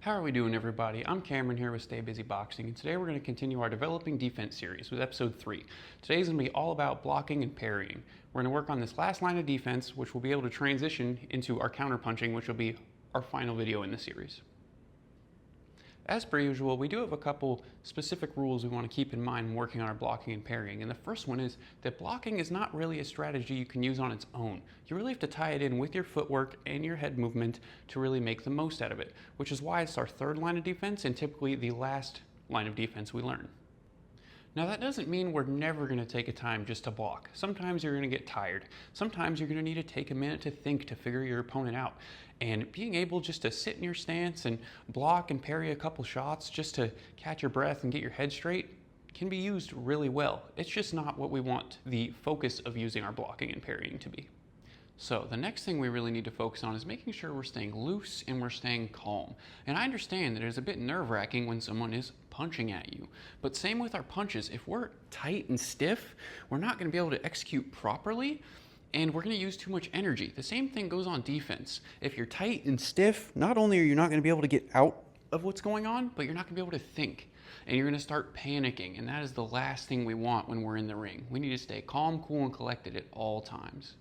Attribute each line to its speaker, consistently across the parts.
Speaker 1: How are we doing, everybody? I'm Cameron here with Stay Busy Boxing, and today we're going to continue our Developing Defense series with episode 3. Today's going to be all about blocking and parrying. We're going to work on this last line of defense, which will be able to transition into our counterpunching, which will be our final video in the series. As per usual, we do have a couple specific rules we want to keep in mind when working on our blocking and parrying. And the first one is that blocking is not really a strategy you can use on its own. You really have to tie it in with your footwork and your head movement to really make the most out of it, which is why it's our third line of defense and typically the last line of defense we learn. Now that doesn't mean we're never going to take a time just to block. Sometimes you're going to get tired. Sometimes you're going to need to take a minute to think, to figure your opponent out. And being able just to sit in your stance and block and parry a couple shots just to catch your breath and get your head straight can be used really well. It's just not what we want the focus of using our blocking and parrying to be. So the next thing we really need to focus on is making sure we're staying loose and we're staying calm. And I understand that it's a bit nerve-wracking when someone is punching at you. But same with our punches. If we're tight and stiff, we're not going to be able to execute properly, and we're going to use too much energy. The same thing goes on defense. If you're tight and stiff, not only are you not going to be able to get out of what's going on, but you're not going to be able to think. And you're going to start panicking, and that is the last thing we want when we're in the ring. We need to stay calm, cool, and collected at all times.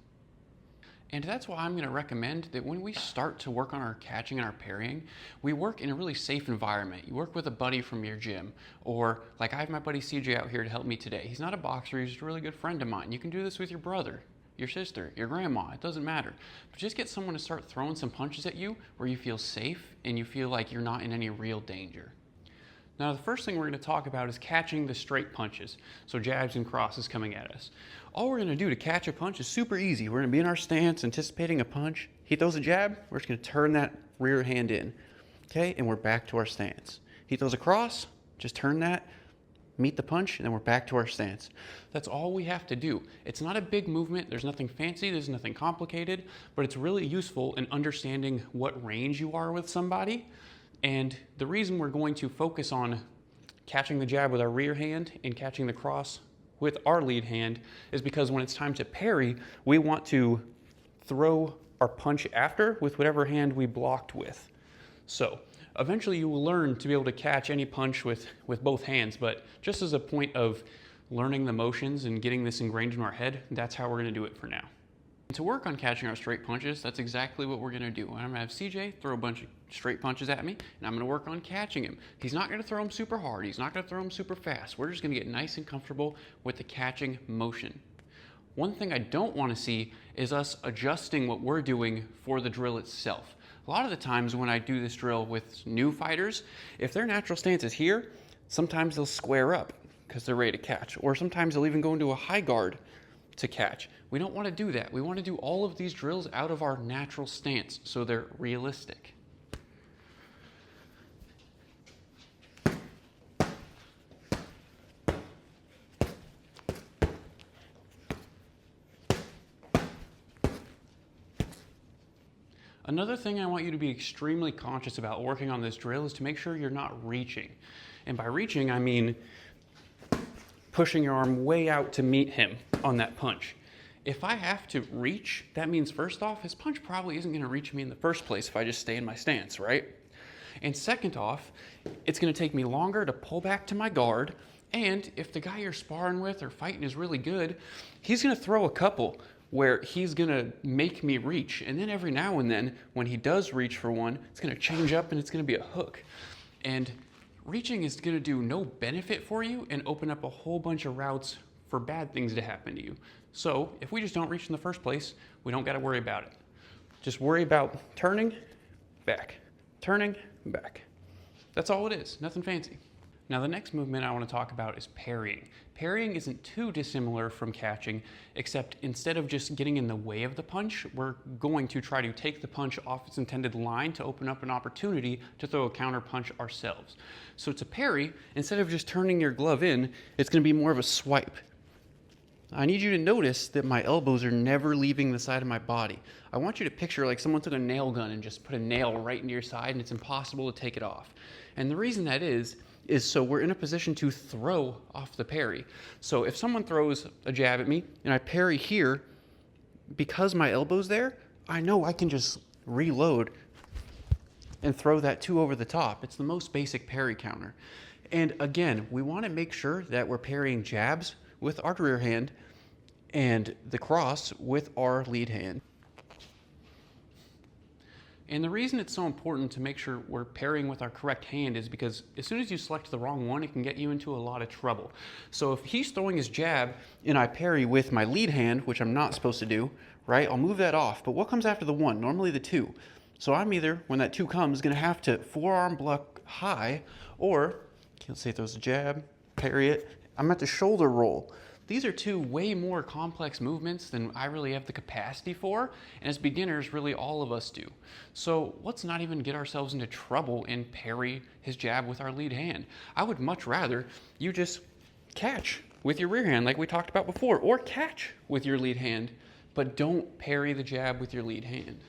Speaker 1: And that's why I'm going to recommend that when we start to work on our catching and our parrying, we work in a really safe environment. You work with a buddy from your gym, or like I have my buddy CJ out here to help me today. He's not a boxer, he's just a really good friend of mine. You can do this with your brother, your sister, your grandma, it doesn't matter. But just get someone to start throwing some punches at you where you feel safe and you feel like you're not in any real danger. Now, the first thing we're going to talk about is catching the straight punches, so jabs and crosses coming at us. All we're going to do to catch a punch is super easy. We're going to be in our stance, anticipating a punch. He throws a jab, we're just going to turn that rear hand in, okay? And we're back to our stance. He throws a cross, just turn that, meet the punch, and then we're back to our stance. That's all we have to do. It's not a big movement. There's nothing fancy. There's nothing complicated, but it's really useful in understanding what range you are with somebody. And the reason we're going to focus on catching the jab with our rear hand and catching the cross with our lead hand is because when it's time to parry, we want to throw our punch after with whatever hand we blocked with. So eventually you will learn to be able to catch any punch with both hands, but just as a point of learning the motions and getting this ingrained in our head, that's how we're going to do it for now. To work on catching our straight punches, that's exactly what we're going to do. I'm going to have CJ throw a bunch of straight punches at me, and I'm going to work on catching him. He's not going to throw them super hard. He's not going to throw them super fast. We're just going to get nice and comfortable with the catching motion. One thing I don't want to see is us adjusting what we're doing for the drill itself. A lot of the times when I do this drill with new fighters, if their natural stance is here, sometimes they'll square up because they're ready to catch, or sometimes they'll even go into a high guard to catch. We don't want to do that. We want to do all of these drills out of our natural stance so they're realistic. Another thing I want you to be extremely conscious about working on this drill is to make sure you're not reaching. And by reaching, I mean pushing your arm way out to meet him on that punch. If I have to reach, that means first off, his punch probably isn't going to reach me in the first place if I just stay in my stance, right? And second off, it's going to take me longer to pull back to my guard, and if the guy you're sparring with or fighting is really good, he's going to throw a couple where he's going to make me reach, and then every now and then, when he does reach for one, it's going to change up and it's going to be a hook. And reaching is going to do no benefit for you and open up a whole bunch of routes for bad things to happen to you. So if we just don't reach in the first place, we don't got to worry about it. Just worry about turning, back, turning, back. That's all it is, nothing fancy. Now the next movement I want to talk about is parrying. Parrying isn't too dissimilar from catching, except instead of just getting in the way of the punch, we're going to try to take the punch off its intended line to open up an opportunity to throw a counter punch ourselves. So to parry, instead of just turning your glove in, it's going to be more of a swipe. I need you to notice that my elbows are never leaving the side of my body. I want you to picture like someone took a nail gun and just put a nail right into your side and it's impossible to take it off. And the reason that is so we're in a position to throw off the parry. So if someone throws a jab at me and I parry here, because my elbow's there, I know I can just reload and throw that 2 over the top. It's the most basic parry counter. And again, we want to make sure that we're parrying jabs with our rear hand and the cross with our lead hand. And the reason it's so important to make sure we're parrying with our correct hand is because as soon as you select the wrong one, it can get you into a lot of trouble. So if he's throwing his jab and I parry with my lead hand, which I'm not supposed to do, right? I'll move that off. But what comes after the 1? Normally the 2. So I'm either, when that 2 comes, going to have to forearm block high, or, let's say throws a jab, parry it, I'm at the shoulder roll. These are 2 way more complex movements than I really have the capacity for, and as beginners, really all of us do. So let's not even get ourselves into trouble and parry his jab with our lead hand. I would much rather you just catch with your rear hand like we talked about before, or catch with your lead hand, but don't parry the jab with your lead hand.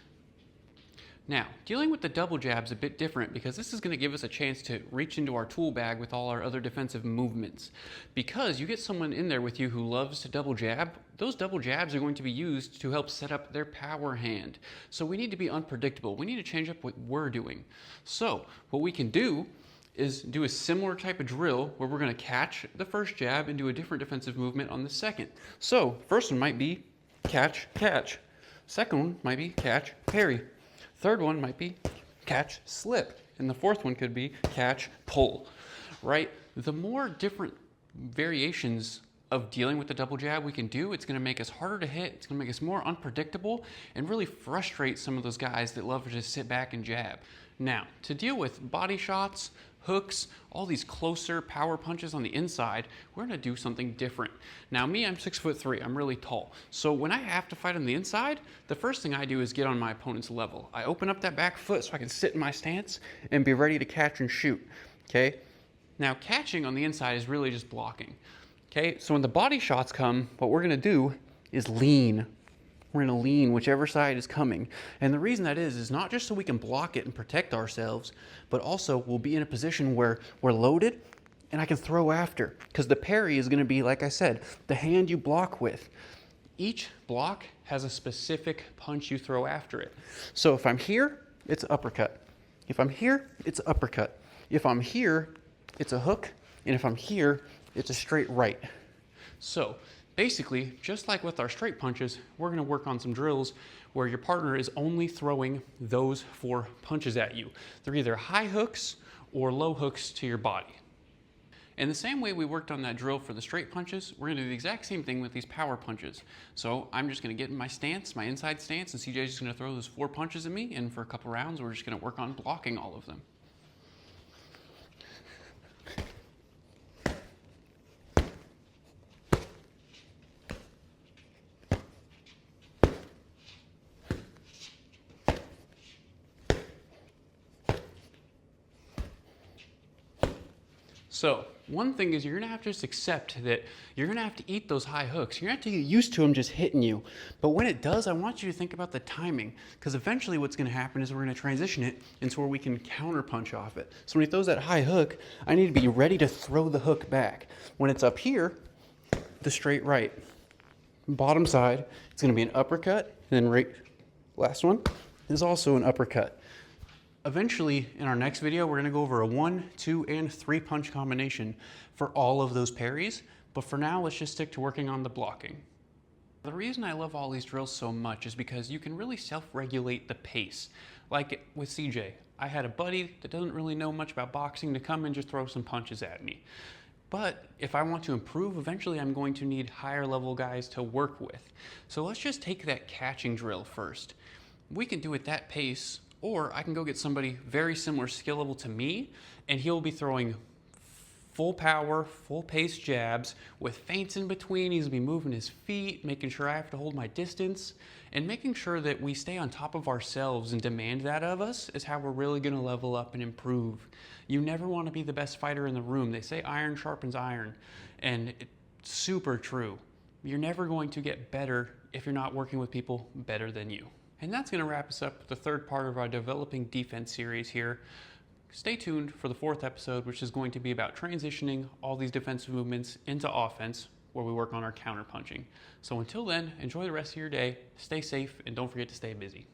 Speaker 1: Now, dealing with the double jab is a bit different because this is going to give us a chance to reach into our tool bag with all our other defensive movements. Because you get someone in there with you who loves to double jab, those double jabs are going to be used to help set up their power hand. So we need to be unpredictable. We need to change up what we're doing. So what we can do is do a similar type of drill where we're going to catch the first jab and do a different defensive movement on the second. So first one might be catch, catch. Second one might be catch, parry. Third one might be catch, slip. And the fourth one could be catch, pull, right? The more different variations of dealing with the double jab we can do, it's going to make us harder to hit, it's going to make us more unpredictable, and really frustrate some of those guys that love to just sit back and jab. Now, to deal with body shots, hooks, all these closer power punches on the inside, we're gonna do something different. Now me, I'm 6'3", I'm really tall. So when I have to fight on the inside, the first thing I do is get on my opponent's level. I open up that back foot so I can sit in my stance and be ready to catch and shoot, okay? Now catching on the inside is really just blocking, okay? So when the body shots come, what we're gonna do is lean. We're going to lean whichever side is coming. And the reason that is not just so we can block it and protect ourselves, but also we'll be in a position where we're loaded and I can throw after. Because the parry is going to be, like I said, the hand you block with. Each block has a specific punch you throw after it. So if I'm here, it's uppercut. If I'm here, it's uppercut. If I'm here, it's a hook. And if I'm here, it's a straight right. So basically, just like with our straight punches, we're going to work on some drills where your partner is only throwing those 4 punches at you. They're either high hooks or low hooks to your body. And the same way we worked on that drill for the straight punches, we're going to do the exact same thing with these power punches. So I'm just going to get in my stance, my inside stance, and CJ's just going to throw those 4 punches at me, and for a couple rounds, we're just going to work on blocking all of them. So one thing is you're going to have to just accept that you're going to have to eat those high hooks. You're going to have to get used to them just hitting you. But when it does, I want you to think about the timing, because eventually what's going to happen is we're going to transition it into where we can counter punch off it. So when he throws that high hook, I need to be ready to throw the hook back. When it's up here, the straight right. Bottom side, it's going to be an uppercut, and then right, last one is also an uppercut. Eventually, in our next video, we're going to go over a 1, 2, and 3 punch combination for all of those parries. But for now, let's just stick to working on the blocking. The reason I love all these drills so much is because you can really self-regulate the pace. Like with CJ, I had a buddy that doesn't really know much about boxing to come and just throw some punches at me. But if I want to improve, eventually I'm going to need higher level guys to work with. So let's just take that catching drill first. We can do it that pace, or I can go get somebody very similar skill level to me, and he'll be throwing full power, full pace jabs with feints in between. He's gonna be moving his feet, making sure I have to hold my distance, and making sure that we stay on top of ourselves and demand that of us is how we're really gonna level up and improve. You never wanna be the best fighter in the room. They say iron sharpens iron, and it's super true. You're never going to get better if you're not working with people better than you. And that's going to wrap us up with the 3rd part of our Developing Defense series here. Stay tuned for the 4th episode, which is going to be about transitioning all these defensive movements into offense, where we work on our counter punching. So until then, enjoy the rest of your day, stay safe, and don't forget to stay busy.